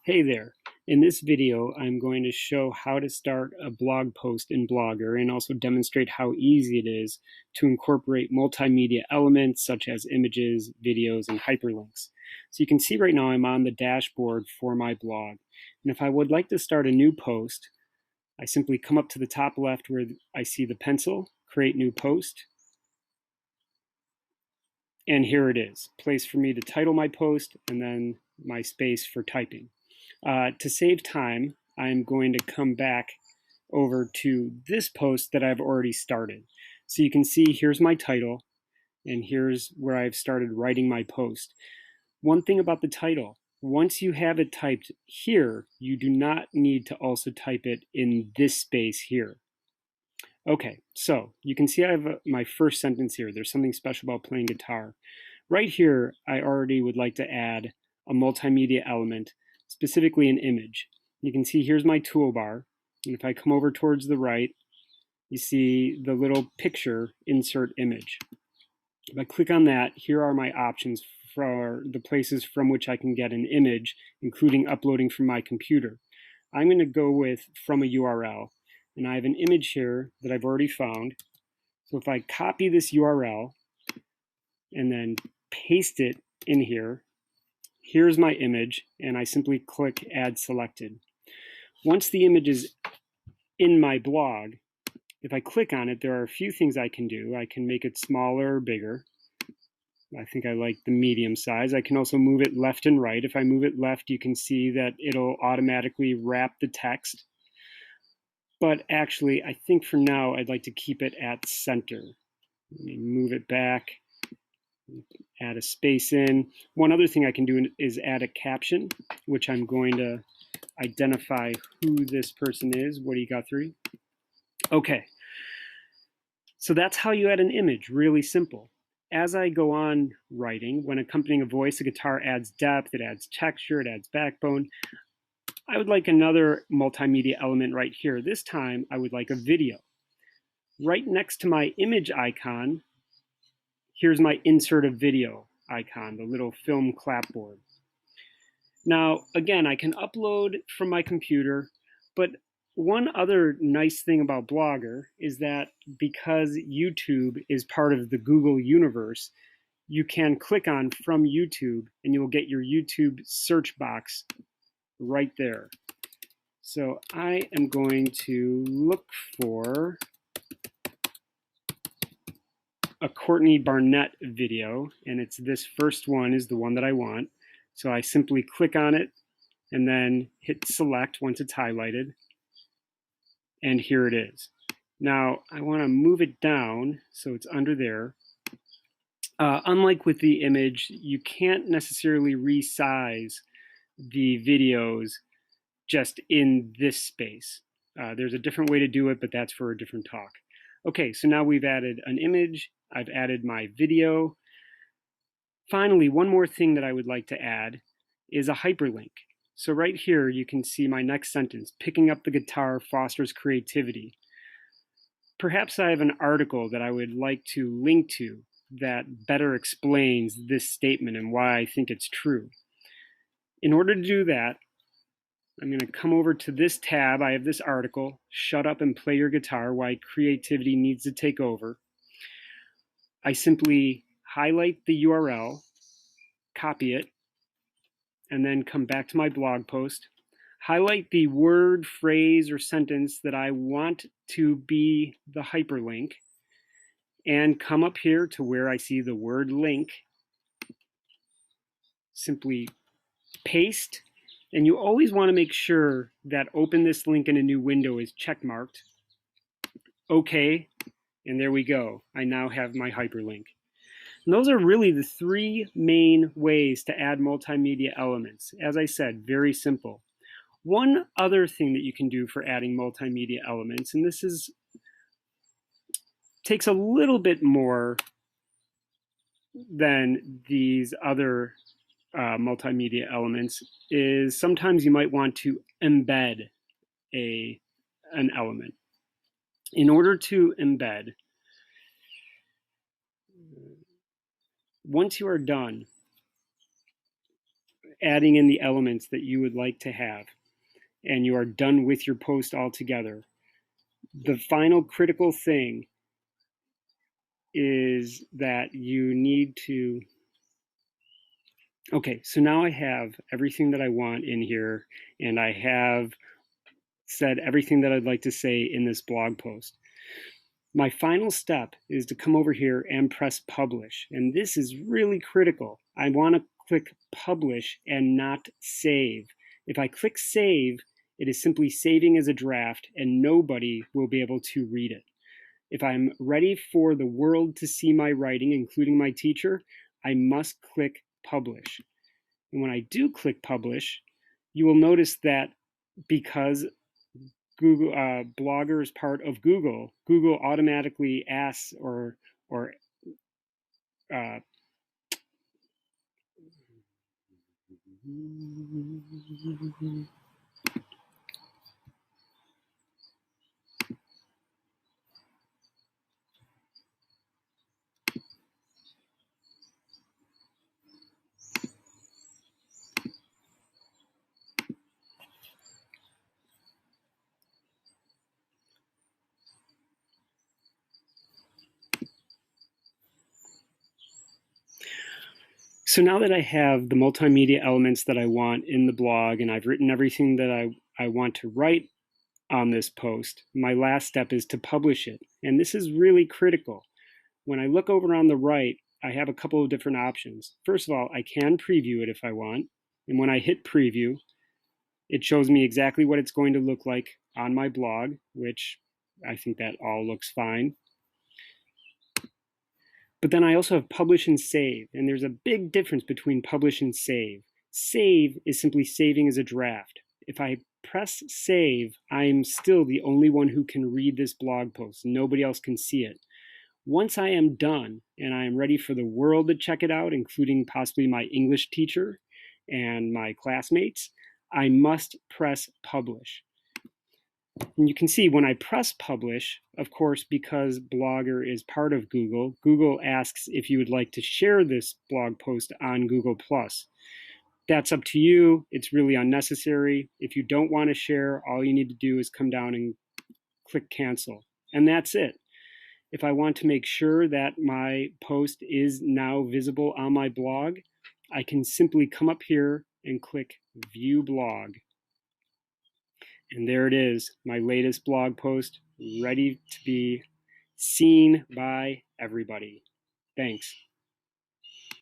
Hey there. In this video, I'm going to show how to start a blog post in Blogger and also demonstrate how easy it is to incorporate multimedia elements such as images, videos, and hyperlinks. So you can see right now I'm on the dashboard for my blog. And if I would like to start a new post, I simply come up to the top left where I see the pencil, create new post, and here it is, place for me to title my post and then my space for typing. To save time, I'm going to come back over to this post that I've already started. So you can see here's my title, and here's where I've started writing my post. One thing about the title, once you have it typed here, you do not need to also type it in this space here. Okay, so you can see I have my first sentence here. There's something special about playing guitar. Right here, I already would like to add a multimedia element, specifically an image. You can see here's my toolbar, and if I come over towards the right, you see the little picture insert image. If I click on that, here are my options for the places from which I can get an image, including uploading from my computer. I'm going to go with from a URL, and I have an image here that I've already found. So if I copy this URL and then paste it in here, here's my image, and I simply click Add Selected. Once the image is in my blog, if I click on it, there are a few things I can do. I can make it smaller or bigger. I think I like the medium size. I can also move it left and right. If I move it left, you can see that it'll automatically wrap the text. But actually, I think for now, I'd like to keep it at center. Let me move it back, add a space in. One other thing I can do is add a caption, which I'm going to identify who this person is, Woody Guthrie. Okay, so that's how you add an image, really simple. As I go on writing, when accompanying a voice, a guitar adds depth, it adds texture, it adds backbone. I would like another multimedia element right here. This time, I would like a video. Right next to my image icon, here's my insert a video icon, the little film clapboard. Now, again, I can upload from my computer, but one other nice thing about Blogger is that because YouTube is part of the Google universe, you can click on from YouTube and you will get your YouTube search box right there. So I am going to look for a Courtney Barnett video, and it's this first one is the one that I want. So I simply click on it and then hit select once it's highlighted, and here it is. Now I want to move it down so it's under there. Unlike with the image, you can't necessarily resize the videos just in this space. There's a different way to do it, but that's for a different talk. Okay, so now we've added an image, I've added my video. Finally, one more thing that I would like to add is a hyperlink. So right here, you can see my next sentence, picking up the guitar fosters creativity. Perhaps I have an article that I would like to link to that better explains this statement and why I think it's true. In order to do that, I'm going to come over to this tab. I have this article, Shut Up and Play Your Guitar, Why Creativity Needs to Take Over. I simply highlight the URL, copy it, and then come back to my blog post, highlight the word, phrase, or sentence that I want to be the hyperlink, and come up here to where I see the word link, simply paste, and you always want to make sure that open this link in a new window is checkmarked. Okay, and there we go. I now have my hyperlink. And those are really the three main ways to add multimedia elements. As I said, very simple. One other thing that you can do for adding multimedia elements, and this takes a little bit more than these other multimedia elements, is sometimes you might want to embed an element. In order to embed, once you are done adding in the elements that you would like to have, and you are done with your post altogether. The final critical thing is that you need to, okay, so now I have everything that I want in here, and I have said everything that I'd like to say in this blog post. My final step is to come over here and press publish, and this is really critical. I want to click publish and not save. If I click save, it is simply saving as a draft and nobody will be able to read it. If I'm ready for the world to see my writing, including my teacher, I must click publish. And when I do click publish, you will notice that because Google Blogger is part of Google, Google automatically asks or uh, so now that I have the multimedia elements that I want in the blog and I've written everything that I want to write on this post, my last step is to publish it. And this is really critical. When I look over on the right, I have a couple of different options. First of all, I can preview it if I want. And when I hit preview, it shows me exactly what it's going to look like on my blog, which I think that all looks fine. But then I also have publish and save, and there's a big difference between publish and save. Save is simply saving as a draft. If I press save, I'm still the only one who can read this blog post. Nobody else can see it. Once I am done and I am ready for the world to check it out, including possibly my English teacher and my classmates, I must press publish. And you can see when I press publish, of course, because Blogger is part of Google, Google asks if you would like to share this blog post on Google+. That's up to you. It's really unnecessary. If you don't want to share, all you need to do is come down and click cancel. And that's it. If I want to make sure that my post is now visible on my blog, I can simply come up here and click View Blog. And there it is, my latest blog post, ready to be seen by everybody. Thanks.